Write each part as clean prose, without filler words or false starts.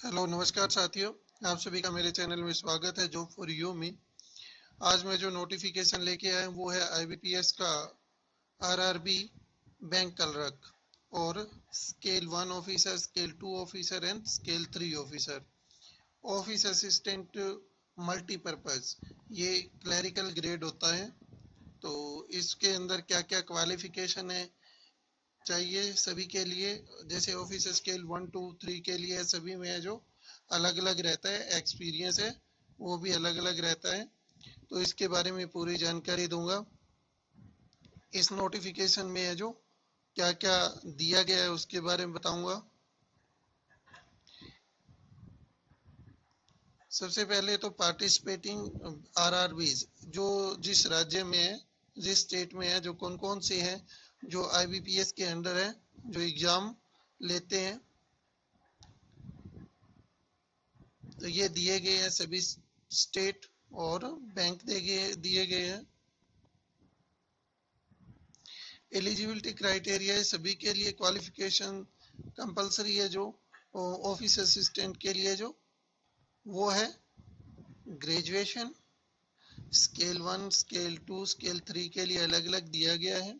Hello नमस्कार साथियों। आप सभी का मेरे चैनल में स्वागत है जॉब फॉर यू में। आज मैं जो नोटिफिकेशन लेके आया हूँ वो है आईबीपीएस का आरआरबी बैंक क्लर्क और scale 1 officer, scale 2 officer and scale 3 officer, office assistant multipurpose. ये क्लरिकल ग्रेड होता है। तो इसके अंदर क्या क्या क्वालिफिकेशन है चाहिए सभी के लिए, जैसे ऑफिस स्केल 1 2 3 के लिए सभी में है जो अलग अलग रहता है, एक्सपीरियंस है वो भी अलग अलग रहता है। तो इसके बारे में पूरी जानकारी दूंगा। इस नोटिफिकेशन में है जो क्या क्या दिया गया है उसके बारे में बताऊंगा। सबसे पहले तो पार्टिसिपेटिंग आरआरबीज, जो जिस राज्य में है, जिस स्टेट में है, जो कौन कौन से हैं जो आईबीपीएस के अंडर है, जो एग्जाम लेते हैं। तो ये दिए गए हैं सभी स्टेट और बैंक दिए गए हैं। एलिजिबिलिटी क्राइटेरिया है सभी के लिए। क्वालिफिकेशन कंपलसरी है जो ऑफिस असिस्टेंट के लिए जो वो है ग्रेजुएशन। स्केल 1 स्केल 2 स्केल 3 के लिए अलग अलग दिया गया है।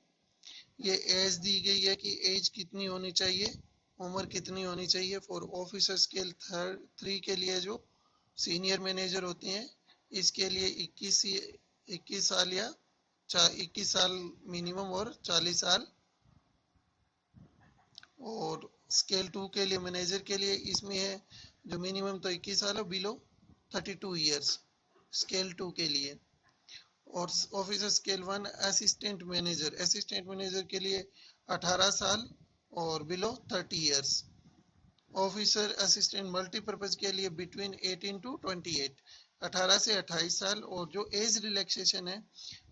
ये एज दी गई है कि एज कितनी होनी चाहिए, उम्र कितनी होनी चाहिए। फॉर ऑफिसर स्केल 3 के लिए जो सीनियर मैनेजर होते हैं इसके लिए 21 साल या 21 साल मिनिमम और 40 साल। और स्केल 2 के लिए मैनेजर के लिए इसमें है जो मिनिमम तो 21 साल है, बिलो 32 ईयर्स स्केल 2 के लिए। और ऑफिसर स्केल 1 असिस्टेंट मैनेजर के लिए 18 साल और below 30 years. Officer assistant multipurpose के लिए बिटवीन 18 टू 28, 18 से 28 साल। और जो एज रिलैक्सेशन है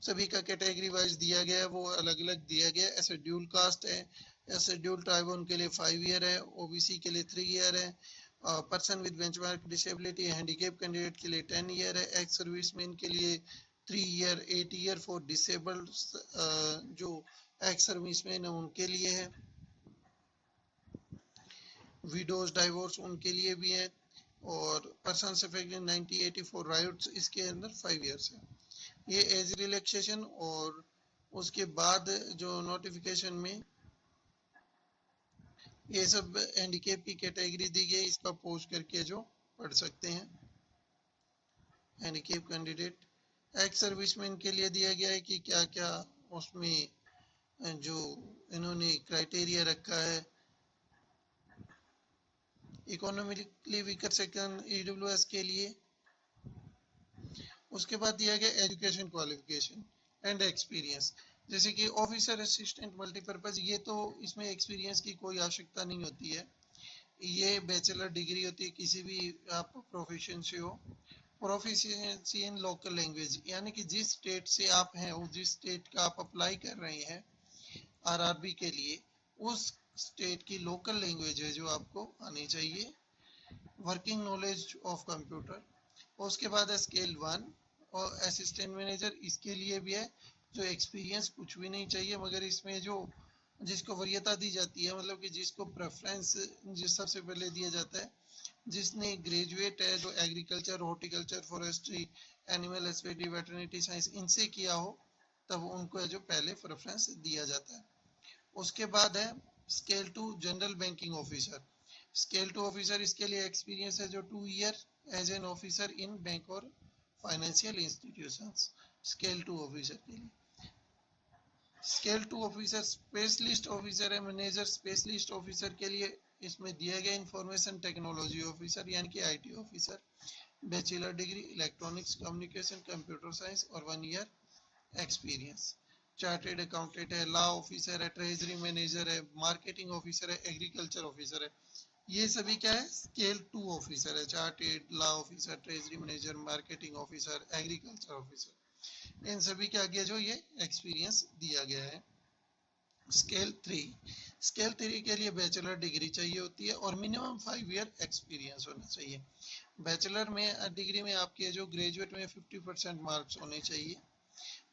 सभी का कैटेगरी वाइज दिया गया है, वो अलग अलग दिया गया है। शेड्यूल कास्ट है, शेड्यूल ट्राइब उनके लिए 5 ईयर है, ओबीसी के लिए 3 ईयर है, person with benchmark disability handicap candidate के लिए 10 ईयर है, एक्स सर्विसमैन के लिए 3 ईयर, 8 ईयर फॉर डिसेबल्ड जो एक्स सर्विसमैन है उनके लिए है। विडोज डाइवोर्स उनके लिए भी है। और पर्सन अफेक्टेड 1984 राइट्स इसके अंदर 5 ईयर्स है। ये एज रिलैक्सेशन। और उसके बाद जो नोटिफिकेशन में ये सब हैंडीकेप की कैटेगरी दी गई, इसका पोस्ट करके जो पढ़ सकते हैं। हैंडीकेप कैंडिडेट एक्स सर्विसमैन के लिए दिया गया है कि क्या क्या उसमें जो इन्होंने क्राइटेरिया रखा है। इकोनॉमिकली वीकर सेक्शन ईडब्ल्यूएस के लिए। उसके बाद दिया गया एजुकेशन क्वालिफिकेशन एंड एक्सपीरियंस। जैसे कि ऑफिसर असिस्टेंट मल्टीपर्पज, ये तो इसमें एक्सपीरियंस की कोई आवश्यकता नहीं होती है। ये बैचलर डिग्री होती है किसी भी आप प्रोफेशन से हो। प्रोफिशिएंसी इन लोकल लैंग्वेज, यानी कि जिस स्टेट से आप हैं, जिस स्टेट का आप अप्लाई कर रहे हैं आरआरबी के लिए, उस स्टेट की लोकल लैंग्वेज है जो आपको आनी चाहिए। Working knowledge of computer. उसके बाद है स्केल 1 और असिस्टेंट मैनेजर, इसके लिए भी है जो एक्सपीरियंस कुछ भी नहीं चाहिए, मगर इसमें जो जिसको वरीयता दी जाती है, मतलब कि जिसको प्रेफरेंस जिस सबसे पहले दिया जाता है, जिसने ग्रेजुएट है जो agriculture, horticulture, forestry, animal husbandry, veterinary science इनसे किया हो, तब उनको है जो पहले प्रेफरेंस दिया जाता है। उसके बाद है scale 2 general banking officer. Scale 2 officer, इसके लिए एक्सपीरियंस है जो 2 year as an officer in bank और फाइनेंशियल इंस्टीट्यूशंस। स्केल 2 ऑफिसर के लिए। स्केल 2 ऑफिसर स्पेशलिस्ट ऑफिसर है, मैनेजर स्पेशलिस्ट ऑफिसर के लिए इसमें दिया गया इंफॉर्मेशन टेक्नोलॉजी ऑफिसर यानी कि IT officer, bachelor degree electronics communication computer science और 1 ईयर एक्सपीरियंस। चार्टेड अकाउंटेंट है, लॉ ऑफिसर है, ट्रेजरी मैनेजर है, मार्केटिंग ऑफिसर है, एग्रीकल्चर ऑफिसर है। ये सभी क्या है, स्केल 2 ऑफिसर है। Chartered, law officer, treasury manager, marketing officer, agriculture officer, इन सभी के आगे जो ये एक्सपीरियंस दिया गया है। स्केल 3 के लिए बैचलर डिग्री चाहिए होती है और मिनिमम 5 ईयर एक्सपीरियंस होना चाहिए। बैचलर में डिग्री में आपके जो ग्रेजुएट में 50% मार्क्स होने चाहिए।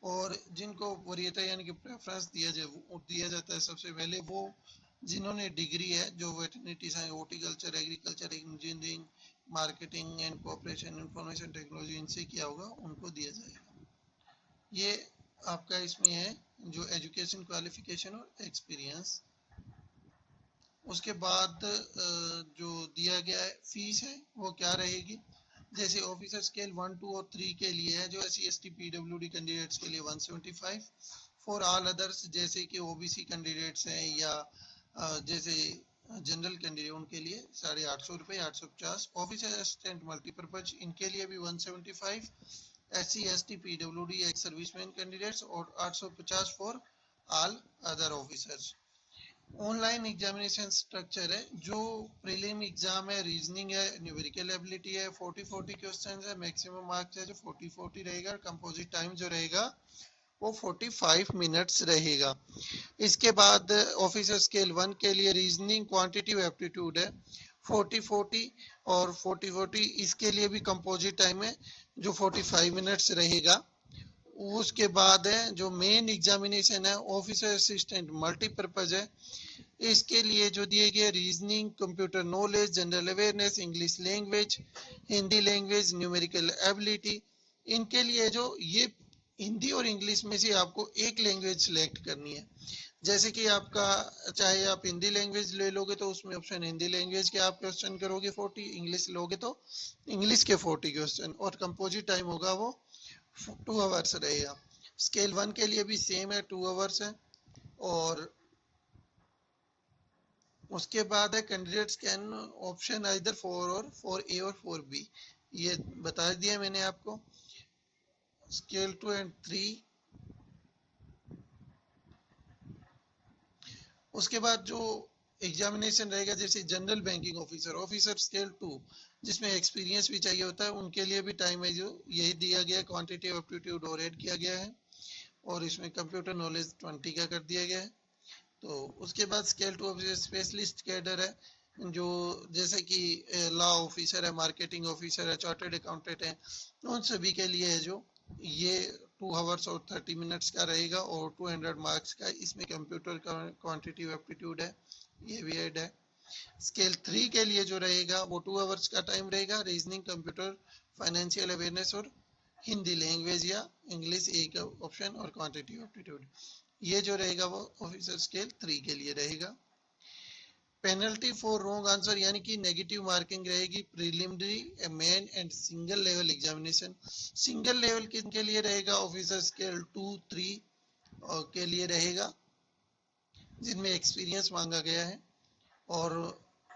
और जिनको वरीयता यानी कि प्रेफरेंस दिया जाता है सबसे पहले, वो जिन्होंने डिग्री है, जो veterinary science, horticulture, agriculture, engineering, marketing and cooperation, information technology इनसे किया होगा, उनको दिया जाएगा। ये आपका इसमें है जो एजुकेशन क्वालिफिकेशन और एक्सपीरियंस। उसके बाद जो दिया गया है फीस है वो क्या रहेगी, जैसे ऑफिसर स्केल 1, 2 और 3 के लिए है जो SC, ST, PWD कैंडिडेट्स के लिए 175, फॉर ऑल अदर्स जैसे कि OBC कैंडिडेट्स हैं या जैसे जनरल कैंडिडेट उनके लिए 850 रुपये, 850। ऑफिसर असिस्टेंट मल्टीपर्पज इनके लिए भी 175, SC, ST, PWD ex serviceman candidates और 850 for all other officers. Online examination structure है, जो प्रीलिम एग्जाम है, रीजनिंग है, न्यूमेरिकल एबिलिटी है, 40-40 क्वेश्चंस है, मैक्सिमम मार्क्स है जो 40-40 रहेगा, कंपोजिट टाइम जो रहेगा वो 45 मिनट्स रहेगा। इसके बाद ऑफिसर स्केल 1 के लिए रीजनिंग, क्वांटिटिव एप्टीट्यूड है 40-40 और 40-40, इसके लिए भी कंपोजिट टाइम है जो 45 मिनट्स रहेगा। उसके बाद है जो मेन एग्जामिनेशन है ऑफिसर असिस्टेंट मल्टीपर्पज है, इसके लिए जो दिए गए reasoning, computer knowledge, general awareness, English language, Hindi language, numerical ability, इनके लिए जो ये हिंदी और इंग्लिश में से आपको एक लैंग्वेज सिलेक्ट करनी है। जैसे कि आपका चाहे आप हिंदी लैंग्वेज ले लोगे तो उसमें ऑप्शन हिंदी लैंग्वेज के आप क्वेश्चन करोगे 40, इंग्लिश लोगे तो इंग्लिश के 40 क्वेश्चन, और कंपोजिट टाइम होगा वो 2 आवर्स रहेगा। स्केल 1 के लिए भी सेम है, 2 आवर्स है। और उसके बाद है कैंडिडेट्स कैन ऑप्शन आइदर 4 और 4A और 4B, ये बता दिया मैंने आपको। स्केल 2 एंड 3, उसके बाद जो एग्जामिनेशन रहेगा जैसे general banking officer, officer scale 2 जिसमें एक्सपीरियंस भी चाहिए होता है, उनके लिए भी टाइम है जो यही दिया गया है, क्वांटिटी एप्टीट्यूड और ऐड किया गया है, और इसमें कंप्यूटर नॉलेज 20 का कर दिया गया है। तो उसके बाद स्केल 2 ऑफिसर स्पेशलिस्ट कैडर है, जो जैसे कि लॉ ऑफिसर है, मार्केटिंग ऑफिसर है, चार्टर्ड अकाउंटेंट है, उन सभी के लिए है जो ये 2 आवर्स और 30 मिनट्स का रहेगा और 200 मार्क्स का, इसमें कंप्यूटर का क्वांटिटी एप्टीट्यूड है, ये भी ऐड है। स्केल 3 के लिए जो रहेगा वो 2 आवर्स का टाइम रहेगा, रीजनिंग, कंप्यूटर, फाइनेंशियल अवेयरनेस और हिंदी लैंग्वेज या इंग्लिश एक ऑप्शन, और क्वांटिटी एप्टीट्यूड, ये जो रहेगा वो ऑफिसर स्केल 3 के लिए रहेगा। पेनल्टी फॉर रॉन्ग आंसर यानी कि नेगेटिव मार्किंग रहेगी preliminary, main and single level examination. Single level के लिए रहेगा ऑफिसर स्केल 2, 3 के लिए रहेगा, जिनमें एक्सपीरियंस मांगा गया है। और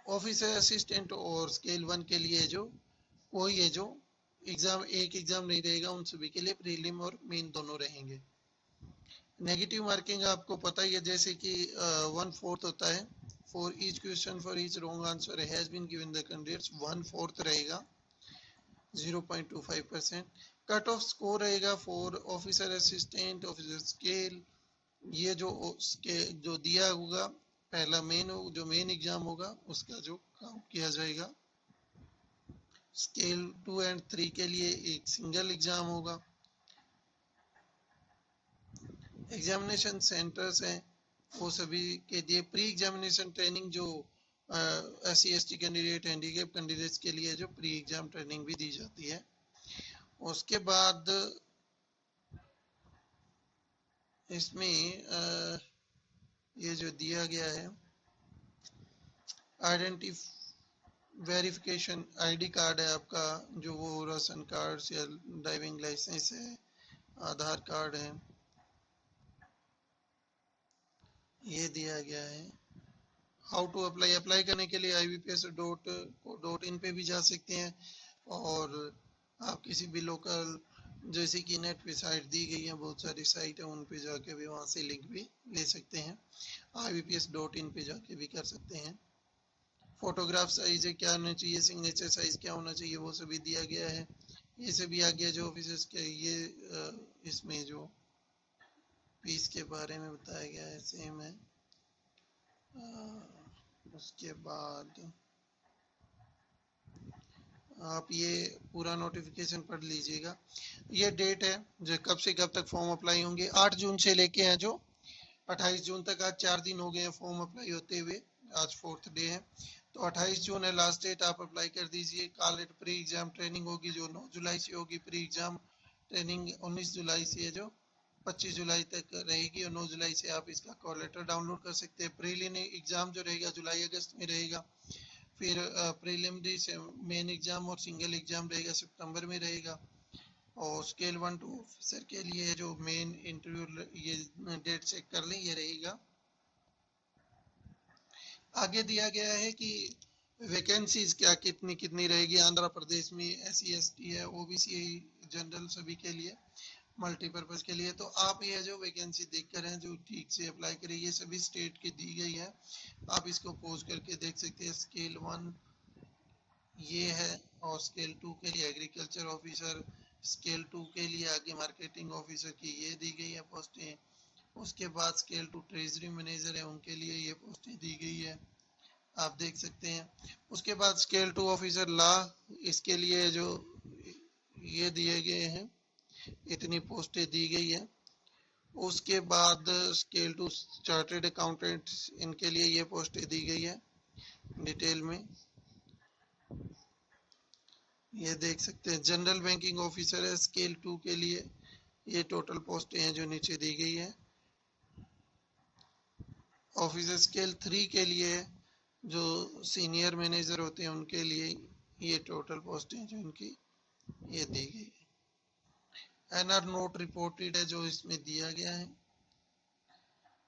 ऑफिसर असिस्टेंट और स्केल 1 के लिए जो कोई है जो एग्जाम, एक एग्जाम नहीं रहेगा, उन सभी के लिए प्रीलिम और मेन दोनों रहेंगे। नेगेटिव मार्किंग आपको पता ही है, जैसे कि 1/4 होता है, for each question for each wrong answer has been given the candidates 1/4 रहेगा, 0.25%। कट ऑफ स्कोर रहेगा for officer assistant, officer scale, ये जो दिया होगा पहला जो मेन एग्जाम होगा उसका जो काउंट किया जाएगा। स्केल 2 एंड 3 के लिए एक सिंगल एग्जाम होगा। एग्जामिनेशन सेंटर्स हैं वो सभी के लिए प्री एग्जामिनेशन ट्रेनिंग, जो SC, ST candidate, handicap candidates के लिए जो प्री एग्जाम ट्रेनिंग भी दी जाती है। उसके बाद इसमें ये जो दिया गया है आइडेंटिटी वेरिफिकेशन, ID कार्ड है आपका, जो वो राशन कार्ड या ड्राइविंग लाइसेंस है, आधार कार्ड है, ये दिया गया है। हाउ टू अप्लाई, अप्लाई करने के लिए IBPS.in पे भी जा सकते हैं, और आप किसी भी लोकल, जैसे कि नेट पे साइट दी गई है, बहुत सारी साइट है, उन पे जाके भी वहाँ से लिंक भी ले सकते हैं। IBPS.in पे जाके भी कर सकते हैं। फोटोग्राफ साइज है क्या होना चाहिए, सिग्नेचर साइज क्या होना चाहिए, वो सभी दिया गया है। ये सभी आ गया जो ऑफिसर्स के, ये इसमें जो फीस के बारे में बताया गया है सेम है। उसके बाद आप ये पूरा नोटिफिकेशन पढ़ लीजिएगा। ये डेट है जो कब से कब तक फॉर्म अप्लाई होंगे, 8 जून से लेके हैं जो 28 जून तक, आज 4 दिन हो गए हैं फॉर्म अप्लाई होते हुए, आज 4th डे है। तो 28 जून है लास्ट डेट, आप अप्लाई कर दीजिए। Call letter pre exam training होगी जो 9 जुलाई से होगी, प्री एग्जाम ट्रेनिंग 19 जुलाई से है जो 25 जुलाई तक रहेगी, और 9 जुलाई से आप इसका कॉल लेटर डाउनलोड कर सकते हैं। प्रीलिमिनरी एग्जाम जो रहेगा जुलाई अगस्त में रहेगा, फिर प्रीलिमिनरी से मेन एग्जाम और सिंगल एग्जाम रहेगा सितंबर में रहेगा। और स्केल 1 टू ऑफिसर के लिए जो मेन इंटरव्यू ये डेट चेक कर लें, ये रहेगा। आगे दिया गया है कि वैकेंसीज क्या कितनी कितनी रहेगी। आंध्र प्रदेश में SC ST है, OBC जनरल सभी के लिए, मल्टीपर्पज के लिए। तो आप ये जो वैकेंसी देख कर हैं जो ठीक से अप्लाई करें, ये सभी स्टेट की दी गई है, आप इसको पोज करके देख सकते हैं। स्केल 1 ये है, और स्केल 2 के लिए एग्रीकल्चर ऑफिसर, स्केल 2 के लिए आगे मार्केटिंग ऑफिसर की ये दी गई है पोस्टें। उसके बाद स्केल 2 ट्रेजरी मैनेजर है, उनके लिए ये पोस्टें दी गई है, आप देख सकते हैं। उसके बाद स्केल 2 ऑफिसर लॉ, इसके लिए जो ये दिए गए हैं, इतनी पोस्टें दी गई है। उसके बाद स्केल 2 चार्टर्ड अकाउंटेंट, इनके लिए ये पोस्टें दी गई है डिटेल में, ये देख सकते हैं। जनरल बैंकिंग ऑफिसर है स्केल 2 के लिए, ये टोटल पोस्टें हैं जो नीचे दी गई है। ऑफिसर स्केल 3 के लिए जो सीनियर मैनेजर होते हैं उनके लिए ये टोटल पोस्टें जो इनकी ये दी गई है। NR नोट रिपोर्टेड है जो इसमें दिया गया है।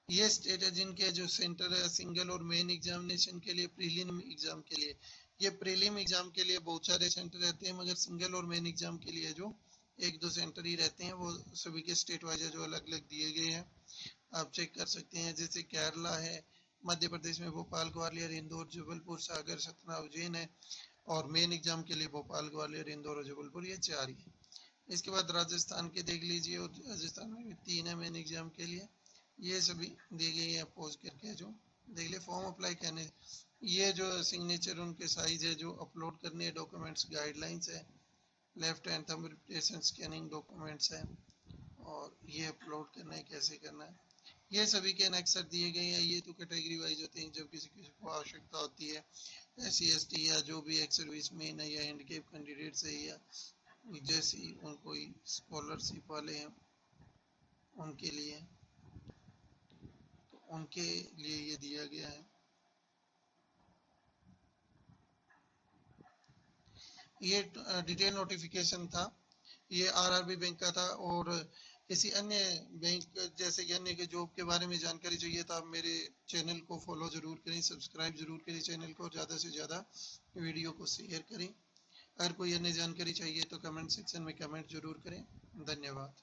ये स्टेट है जिनके जो सेंटर है सिंगल और मेन एग्जामिनेशन के लिए, प्रीलिम एग्जाम के लिए। ये प्रीलिम एग्जाम के लिए बहुत सारे सेंटर रहते हैं, मगर सिंगल और मेन एग्जाम के लिए जो 1-2 सेंटर ही रहते हैं, वो सभी के स्टेट वाइज जो अलग अलग दिए गए हैं, आप चेक कर सकते हैं। जैसे केरला है, मध्य प्रदेश में भोपाल, ग्वालियर, इंदौर, जबलपुर, सागर, सतना, उज्जैन है, और मेन एग्जाम के लिए भोपाल, ग्वालियर, इंदौर और जबलपुर, ये 4 ही है। इसके बाद राजस्थान के देख लीजिए, और राजस्थान में भी 3 है मेन एग्जाम के लिए, ये सभी दी गई है पोस्ट करके जो देख ले। फॉर्म अप्लाई करने, ये जो सिग्नेचर उनके साइज है जो अपलोड करने हैं, डॉक्यूमेंट्स गाइडलाइंस है, left hand thumb impression scanning documents है, और ये अपलोड करना है, कैसे करना है, ये सभी के अनेक्सर दिए गए हैं। ये तो कैटेगरी वाइज होते हैं, जब किसी किसी को आवश्यकता होती है, SC ST या जो भी एक्स सर्विस मैन है, या हैंडीकैप कैंडिडेट्स है, या जैसी उनको स्कॉलरशिप वाले हैं उनके लिए, तो उनके लिए ये दिया गया है। ये डिटेल नोटिफिकेशन था, ये RRB बैंक का था। और किसी अन्य बैंक जैसे कि अन्य के जॉब के बारे में जानकारी चाहिए तो आप मेरे चैनल को फॉलो जरूर करें, सब्सक्राइब जरूर करें चैनल को, ज़्यादा से ज़्यादा वीडियो को शेयर करें। अगर कोई अन्य जानकारी चाहिए तो कमेंट सेक्शन में कमेंट जरूर करें। धन्यवाद।